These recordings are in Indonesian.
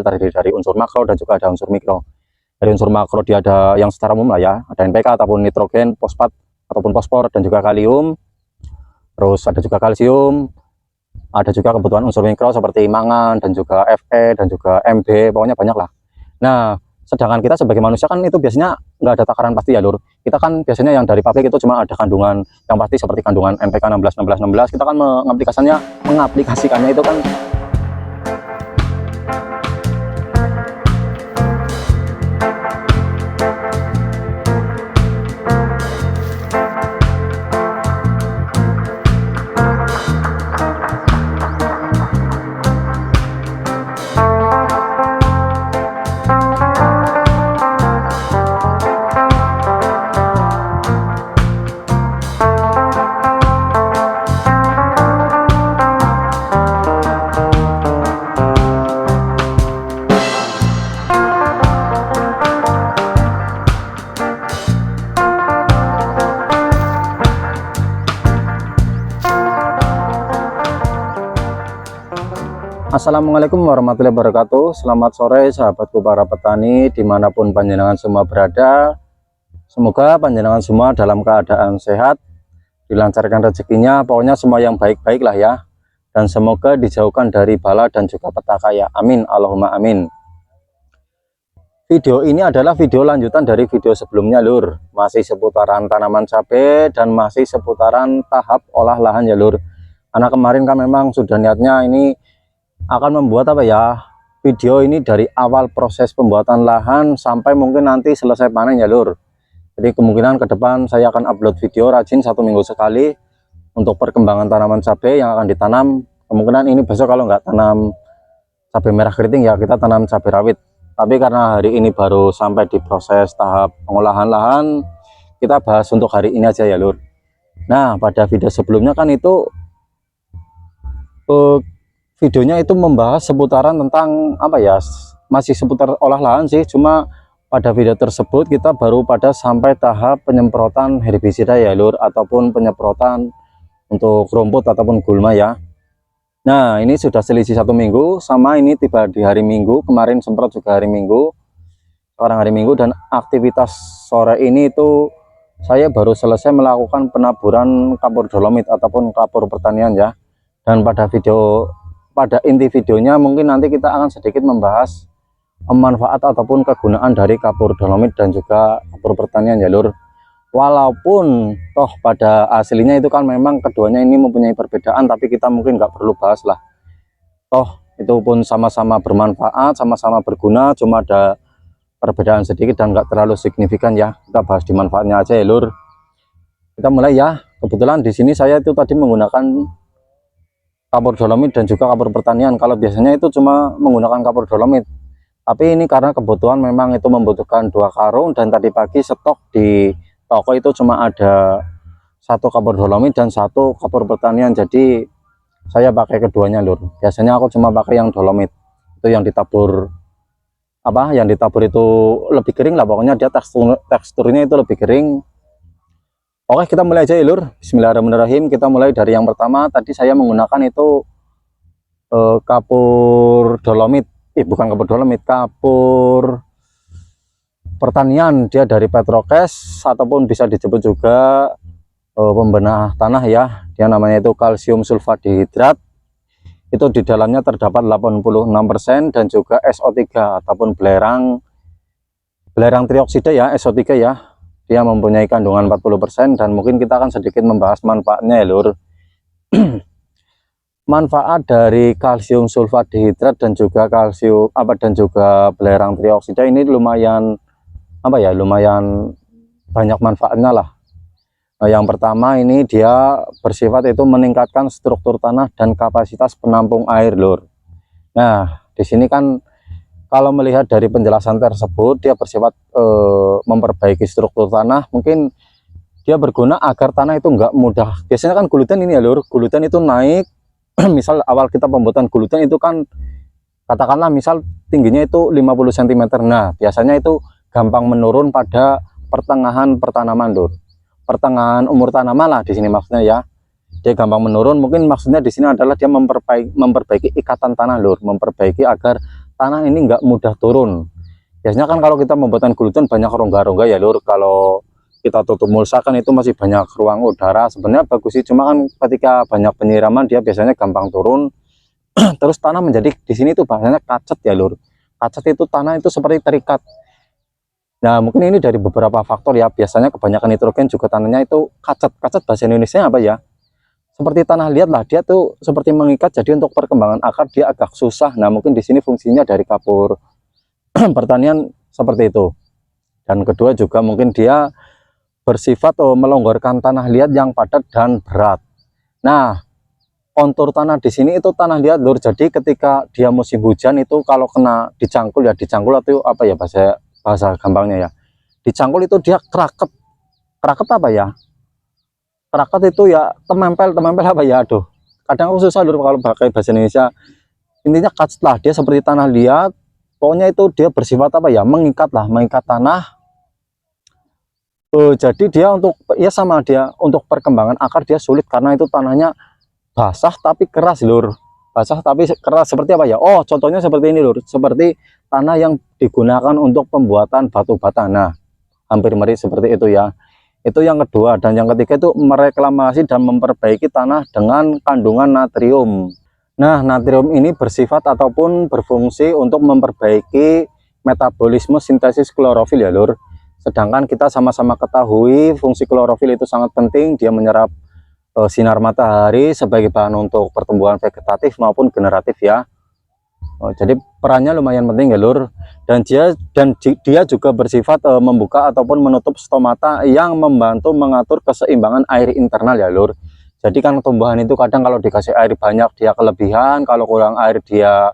dari unsur makro dan juga ada unsur mikro. Dari unsur makro dia ada yang secara umum lah ya, ada NPK ataupun nitrogen, fosfat ataupun fosfor dan juga kalium. Terus ada juga kalsium, ada juga kebutuhan unsur mikro seperti mangan dan juga Fe dan juga Mb, pokoknya banyak lah. Nah, sedangkan kita sebagai manusia kan itu biasanya nggak ada takaran pasti ya lur. Kita kan biasanya yang dari pabrik itu cuma ada kandungan yang pasti seperti kandungan NPK 16, 16, 16. Kita kan mengaplikasikannya itu kan Assalamualaikum warahmatullahi wabarakatuh. Selamat sore sahabatku para petani dimanapun panjenengan semua berada. Semoga panjenengan semua dalam keadaan sehat, dilancarkan rezekinya, pokoknya semua yang baik-baik lah ya. Dan semoga dijauhkan dari bala dan juga petaka ya. Amin, Allahumma amin. Video ini adalah video lanjutan dari video sebelumnya lur. Masih seputaran tanaman cabai dan masih seputaran tahap olah lahan ya lur. Karena kemarin kan memang sudah niatnya ini akan membuat apa ya, video ini dari awal proses pembuatan lahan sampai mungkin nanti selesai panen ya lur. Jadi kemungkinan ke depan saya akan upload video rajin 1 minggu sekali untuk perkembangan tanaman cabai yang akan ditanam. Kemungkinan ini besok kalau nggak tanam cabai merah keriting ya kita tanam cabai rawit. Tapi karena hari ini baru sampai di proses tahap pengolahan lahan, kita bahas untuk hari ini aja ya lur. Nah, pada video sebelumnya kan itu videonya itu membahas seputaran tentang apa ya, masih seputar olah lahan sih, cuma pada video tersebut kita baru pada sampai tahap penyemprotan herbisida ya lur, ataupun penyemprotan untuk rumput ataupun gulma ya. Nah, ini sudah selisih 1 minggu, sama ini tiba di hari Minggu, kemarin semprot juga hari Minggu, sekarang hari Minggu, dan aktivitas sore ini itu saya baru selesai melakukan penaburan kapur dolomit ataupun kapur pertanian ya. Dan pada inti videonya mungkin nanti kita akan sedikit membahas manfaat ataupun kegunaan dari kapur dolomit dan juga kapur pertanian ya lur. Walaupun toh pada aslinya itu kan memang keduanya ini mempunyai perbedaan, tapi kita mungkin nggak perlu bahas lah. Toh itu pun sama-sama bermanfaat, sama-sama berguna, cuma ada perbedaan sedikit dan nggak terlalu signifikan ya. Kita bahas di manfaatnya aja ya lur. Kita mulai ya. Kebetulan di sini saya itu tadi menggunakan kapur dolomit dan juga kapur pertanian. Kalau biasanya itu cuma menggunakan kapur dolomit, tapi ini karena kebutuhan memang itu membutuhkan 2 karung, dan tadi pagi stok di toko itu cuma ada 1 kapur dolomit dan 1 kapur pertanian, jadi saya pakai keduanya lur. Biasanya aku cuma pakai yang dolomit, itu yang ditabur apa, yang ditabur itu lebih kering lah, pokoknya dia teksturnya itu lebih kering. Oke, kita mulai aja ya lur. Bismillahirrahmanirrahim. Kita mulai dari yang pertama. Tadi saya menggunakan itu kapur dolomit, bukan kapur dolomit, kapur pertanian. Dia dari Petrokes ataupun bisa disebut juga pembenah tanah ya. Dia namanya itu kalsium sulfat dihidrat. Itu di dalamnya terdapat 86% dan juga SO3 ataupun belerang trioksida ya, SO3 ya. Dia mempunyai kandungan 40%, dan mungkin kita akan sedikit membahas manfaatnya ya lur. Manfaat dari kalsium sulfat dihidrat dan juga belerang trioksida ini lumayan lumayan banyak manfaatnya lah. Nah, yang pertama ini dia bersifat itu meningkatkan struktur tanah dan kapasitas penampung air lur. Nah, di sini kan kalau melihat dari penjelasan tersebut, dia bersifat memperbaiki struktur tanah. Mungkin dia berguna agar tanah itu enggak mudah. Biasanya kan gluten ini ya lur, gluten itu naik. Misal awal kita pembuatan gluten itu kan katakanlah misal tingginya itu 50 cm. Nah, biasanya itu gampang menurun pada pertengahan pertanaman lur. Pertengahan umur tanaman lah di sini maksudnya ya. Dia gampang menurun. Mungkin maksudnya di sini adalah dia memperbaiki ikatan tanah lur, memperbaiki agar tanah ini nggak mudah turun. Biasanya kan kalau kita membuatkan gulutan banyak rongga-rongga ya lur, kalau kita tutup mulsa kan itu masih banyak ruang udara, sebenarnya bagus sih, cuma kan ketika banyak penyiraman dia biasanya gampang turun. Terus tanah menjadi di sini tuh bahasanya kacet ya lur. Kacet itu tanah itu seperti terikat. Nah mungkin ini dari beberapa faktor ya, biasanya kebanyakan nitrogen juga tanahnya itu kacet. Kacet bahasa Indonesia apa ya, seperti tanah liat lah, dia tuh seperti mengikat, jadi untuk perkembangan akar dia agak susah. Nah mungkin di sini fungsinya dari kapur pertanian seperti itu. Dan kedua juga mungkin dia bersifat melonggarkan tanah liat yang padat dan berat. Nah kontur tanah di sini itu tanah liat lur, jadi ketika dia musim hujan itu kalau kena dicangkul ya, dicangkul atau apa ya bahasa gampangnya ya, dicangkul itu dia keraket. Keraket apa ya, keraket itu ya temempel apa ya, aduh kadang aku susah lur kalau pakai bahasa Indonesia. Intinya kacet lah, dia seperti tanah liat, pokoknya itu dia bersifat apa ya, mengikat lah, mengikat tanah. Jadi dia untuk ya sama, dia untuk perkembangan akar dia sulit karena itu tanahnya basah tapi keras lur. Basah tapi keras seperti apa ya, oh contohnya seperti ini lur, seperti tanah yang digunakan untuk pembuatan batu bata. Nah hampir mirip seperti itu ya. Itu yang kedua. Dan yang ketiga itu mereklamasi dan memperbaiki tanah dengan kandungan natrium. Nah natrium ini bersifat ataupun berfungsi untuk memperbaiki metabolisme sintesis klorofil ya lur. Sedangkan kita sama-sama ketahui fungsi klorofil itu sangat penting, dia menyerap sinar matahari sebagai bahan untuk pertumbuhan vegetatif maupun generatif ya. Jadi perannya lumayan penting ya lur. Dan dia juga bersifat membuka ataupun menutup stomata yang membantu mengatur keseimbangan air internal ya lur. Jadi kan tumbuhan itu kadang kalau dikasih air banyak dia kelebihan, kalau kurang air dia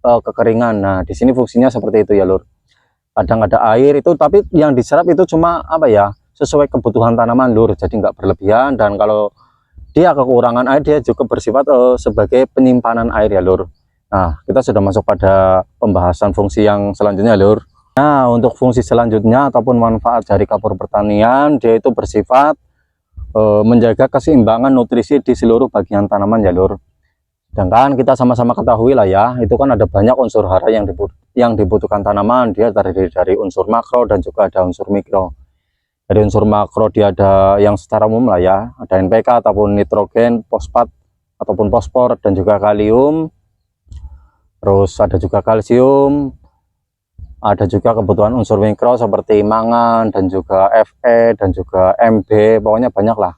kekeringan. Nah di sini fungsinya seperti itu ya lur. Kadang ada air itu, tapi yang diserap itu cuma apa ya, sesuai kebutuhan tanaman lur, jadi nggak berlebihan. Dan kalau dia kekurangan air dia juga bersifat sebagai penyimpanan air ya lur. Nah kita sudah masuk pada pembahasan fungsi yang selanjutnya lur. Nah untuk fungsi selanjutnya ataupun manfaat dari kapur pertanian, dia itu bersifat menjaga keseimbangan nutrisi di seluruh bagian tanaman ya lur. Sedangkan kita sama-sama ketahui lah ya, itu kan ada banyak unsur hara yang dibutuhkan tanaman. Dia dari unsur makro dan juga ada unsur mikro. Dari unsur makro dia ada yang secara umum lah ya, ada NPK ataupun nitrogen, fosfat ataupun fosfor, dan juga kalium. Terus ada juga kalsium. Ada juga kebutuhan unsur mikro seperti mangan dan juga Fe dan juga Mb, pokoknya banyak lah.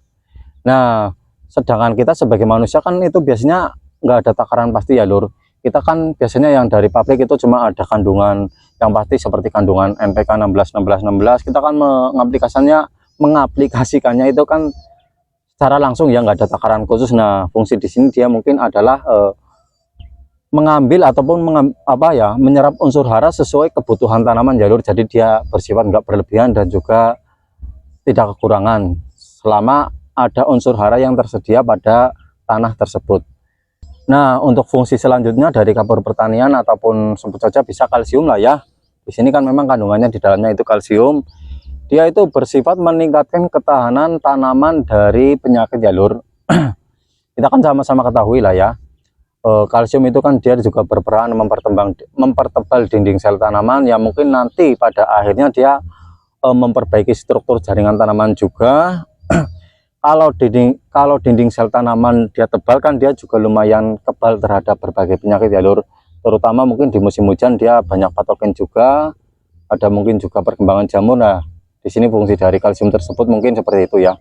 Nah sedangkan kita sebagai manusia kan itu biasanya nggak ada takaran pasti ya lur. Kita kan biasanya yang dari pabrik itu cuma ada kandungan yang pasti seperti kandungan NPK 16 kita kan mengaplikasikannya itu kan secara langsung ya, nggak ada takaran khusus. Nah fungsi di sini dia mungkin adalah mengambil ataupun menyerap unsur hara sesuai kebutuhan tanaman ya lur. Jadi dia bersifat nggak berlebihan dan juga tidak kekurangan selama ada unsur hara yang tersedia pada tanah tersebut. Nah untuk fungsi selanjutnya dari kapur pertanian ataupun sebut saja bisa kalsium lah ya. Di sini kan memang kandungannya di dalamnya itu kalsium. Dia itu bersifat meningkatkan ketahanan tanaman dari penyakit ya lur. Kita kan sama-sama ketahui lah ya, kalsium itu kan dia juga berperan mempertebal dinding sel tanaman yang mungkin nanti pada akhirnya dia memperbaiki struktur jaringan tanaman juga. Kalau dinding sel tanaman dia tebal kan dia juga lumayan kebal terhadap berbagai penyakit ya lur. Terutama mungkin di musim hujan dia banyak patogen juga, ada mungkin juga perkembangan jamur. Nah di sini fungsi dari kalsium tersebut mungkin seperti itu ya.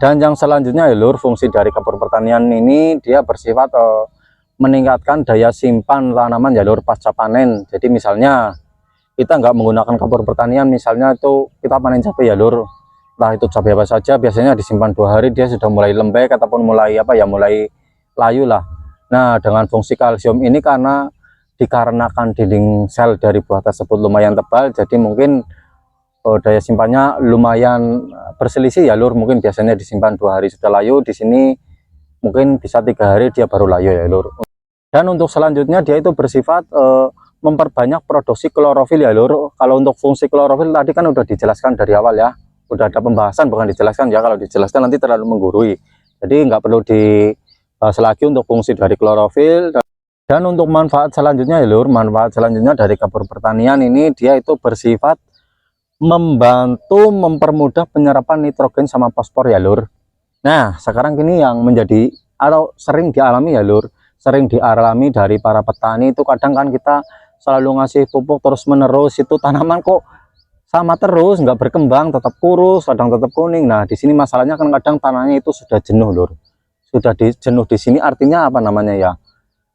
Dan yang selanjutnya ya lur, fungsi dari kapur pertanian ini dia bersifat meningkatkan daya simpan tanaman ya lur pasca panen. Jadi misalnya kita nggak menggunakan kapur pertanian, misalnya itu kita panen cabai ya lur, entah itu cabai apa saja, biasanya disimpan 2 hari dia sudah mulai lembek ataupun mulai mulai layu lah. Nah dengan fungsi kalsium ini karena dikarenakan dinding sel dari buah tersebut lumayan tebal, jadi mungkin daya simpannya lumayan berselisih ya lur. Mungkin biasanya disimpan 2 hari sudah layu, di sini mungkin bisa 3 hari dia baru layu ya lur. Dan untuk selanjutnya dia itu bersifat memperbanyak produksi klorofil ya lur. Kalau untuk fungsi klorofil tadi kan udah dijelaskan dari awal ya, udah ada pembahasan, bukan dijelaskan ya, kalau dijelaskan nanti terlalu menggurui, jadi nggak perlu dibahas lagi untuk fungsi dari klorofil. Dan untuk manfaat selanjutnya ya lur, manfaat selanjutnya dari kapur pertanian ini, dia itu bersifat membantu mempermudah penyerapan nitrogen sama fosfor ya lur. Nah sekarang ini yang menjadi atau sering dialami ya lur, sering dialami dari para petani itu, kadang kan kita selalu ngasih pupuk terus menerus, itu tanaman kok sama terus, nggak berkembang, tetap kurus, kadang tetap kuning. Nah di sini masalahnya kan kadang tanahnya itu sudah jenuh lur, sudah jenuh. Di sini artinya apa namanya ya,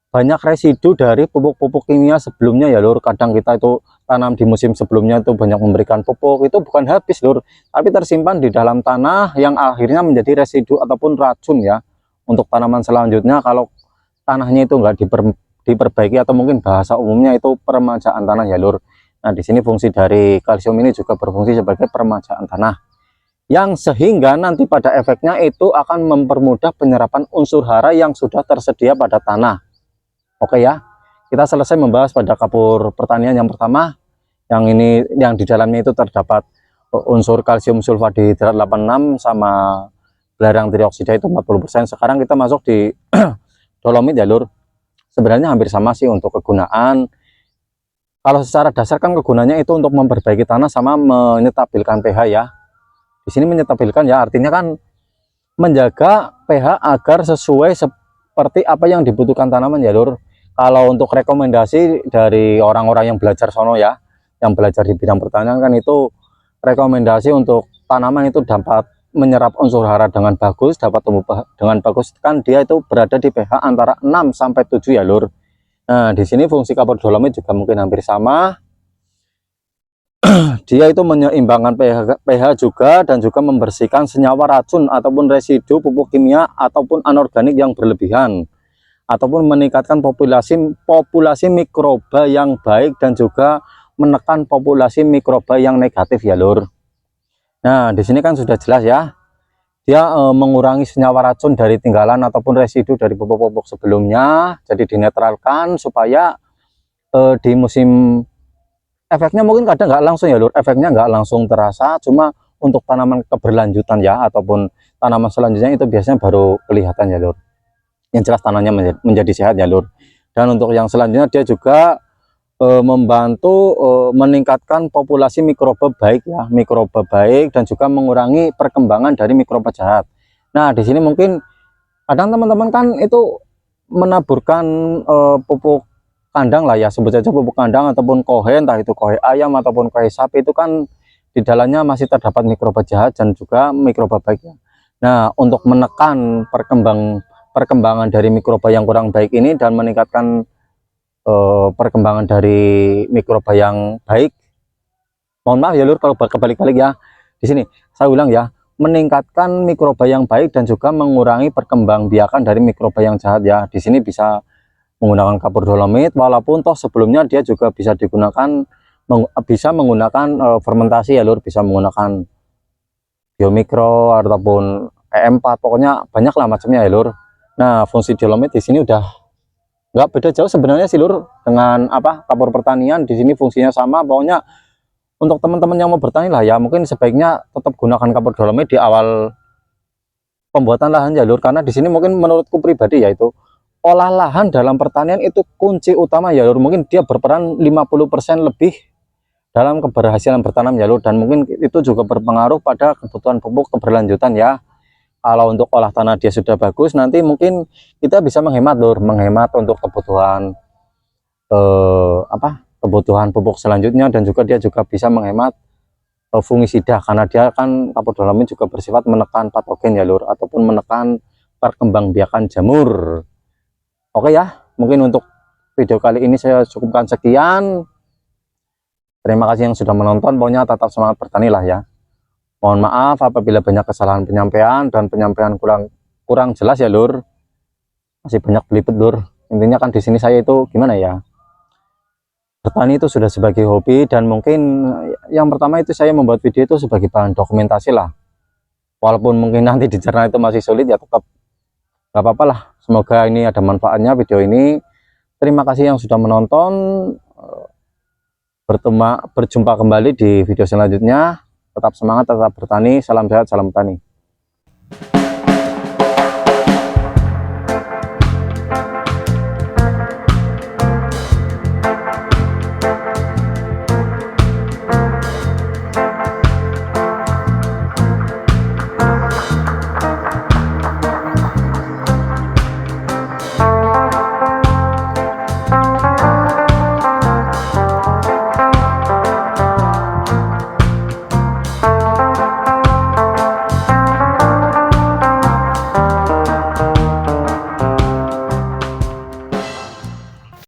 banyak residu dari pupuk-pupuk kimia sebelumnya ya lur. Kadang kita itu tanam di musim sebelumnya itu banyak memberikan pupuk, itu bukan habis lur, tapi tersimpan di dalam tanah yang akhirnya menjadi residu ataupun racun ya untuk tanaman selanjutnya kalau tanahnya itu enggak diperbaiki, atau mungkin bahasa umumnya itu peremajaan tanah ya lur. Nah di sini fungsi dari kalsium ini juga berfungsi sebagai peremajaan tanah, yang sehingga nanti pada efeknya itu akan mempermudah penyerapan unsur hara yang sudah tersedia pada tanah. Oke ya, kita selesai membahas pada kapur pertanian yang pertama, yang ini yang di dalamnya itu terdapat unsur kalsium sulfat dihidrat 86 sama belerang trioksida itu 40%. Sekarang kita masuk di dolomit ya lur. Sebenarnya hampir sama sih untuk kegunaan. Kalau secara dasar kan kegunaannya itu untuk memperbaiki tanah sama menyetabilkan pH ya. Di sini menyetabilkan ya artinya kan menjaga pH agar sesuai seperti apa yang dibutuhkan tanaman ya lur. Kalau untuk rekomendasi dari orang-orang yang belajar sono ya, yang belajar di bidang pertanian kan, itu rekomendasi untuk tanaman itu dapat menyerap unsur hara dengan bagus, dapat tumbuh dengan bagus kan dia itu berada di pH antara 6 sampai 7 ya lur. Nah di sini fungsi kapur dolomit juga mungkin hampir sama. Dia itu menyeimbangkan pH juga, dan juga membersihkan senyawa racun ataupun residu pupuk kimia ataupun anorganik yang berlebihan, ataupun meningkatkan populasi mikroba yang baik, dan juga menekan populasi mikroba yang negatif ya lur. Nah di sini kan sudah jelas ya, dia mengurangi senyawa racun dari tinggalan ataupun residu dari pupuk-pupuk sebelumnya, jadi dinetralkan supaya di musim efeknya mungkin kadang nggak langsung ya lur, efeknya nggak langsung terasa, cuma untuk tanaman keberlanjutan ya ataupun tanaman selanjutnya itu biasanya baru kelihatan ya lur. Yang jelas tanahnya menjadi sehat ya lur. Dan untuk yang selanjutnya dia juga membantu meningkatkan populasi mikroba baik ya, mikroba baik, dan juga mengurangi perkembangan dari mikroba jahat. Nah di sini mungkin kadang teman-teman kan itu menaburkan pupuk kandang lah ya, sebut saja pupuk kandang ataupun kohe, entah itu kohe ayam ataupun kohe sapi, itu kan di dalamnya masih terdapat mikroba jahat dan juga mikroba baik ya. Nah untuk menekan perkembangan dari mikroba yang kurang baik ini dan meningkatkan perkembangan dari mikroba yang baik, mohon maaf ya lur kalau kebalik-balik ya, di sini saya ulang ya, meningkatkan mikroba yang baik dan juga mengurangi perkembangbiakan dari mikroba yang jahat ya. Di sini bisa menggunakan kapur dolomit, walaupun toh sebelumnya dia juga bisa digunakan, bisa menggunakan fermentasi ya lur, bisa menggunakan biomikro ataupun E4, pokoknya banyak lah macamnya ya lur. Nah fungsi dolomit di sini udah nggak beda jauh sebenarnya sih lur dengan apa kapur pertanian. Di sini fungsinya sama. Pokoknya untuk teman-teman yang mau bertani lah ya, mungkin sebaiknya tetap gunakan kapur dolomit di awal pembuatan lahan ya lur, karena di sini mungkin menurutku pribadi yaitu olah lahan dalam pertanian itu kunci utama ya lur. Mungkin dia berperan 50% lebih dalam keberhasilan bertanam ya lur, dan mungkin itu juga berpengaruh pada kebutuhan pupuk keberlanjutan ya. Kalau untuk olah tanah dia sudah bagus, nanti mungkin kita bisa menghemat lur, menghemat untuk kebutuhan kebutuhan pupuk selanjutnya, dan juga dia juga bisa menghemat fungisida, karena dia kan kapur dolomit juga bersifat menekan patogen ya lur, ataupun menekan perkembangbiakan jamur. Oke ya, mungkin untuk video kali ini saya cukupkan sekian. Terima kasih yang sudah menonton, pokoknya tetap semangat bertani lah ya. Mohon maaf apabila banyak kesalahan penyampaian dan penyampaian kurang jelas ya lur. Masih banyak belibet lur. Intinya kan di sini saya itu gimana ya, bertani itu sudah sebagai hobi, dan mungkin yang pertama itu saya membuat video itu sebagai bahan dokumentasi lah. Walaupun mungkin nanti dicerna itu masih sulit ya, tetap gak apa-apa lah. Semoga ini ada manfaatnya video ini. Terima kasih yang sudah menonton. Berjumpa kembali di video selanjutnya. Tetap semangat, tetap bertani. Salam sehat, salam petani.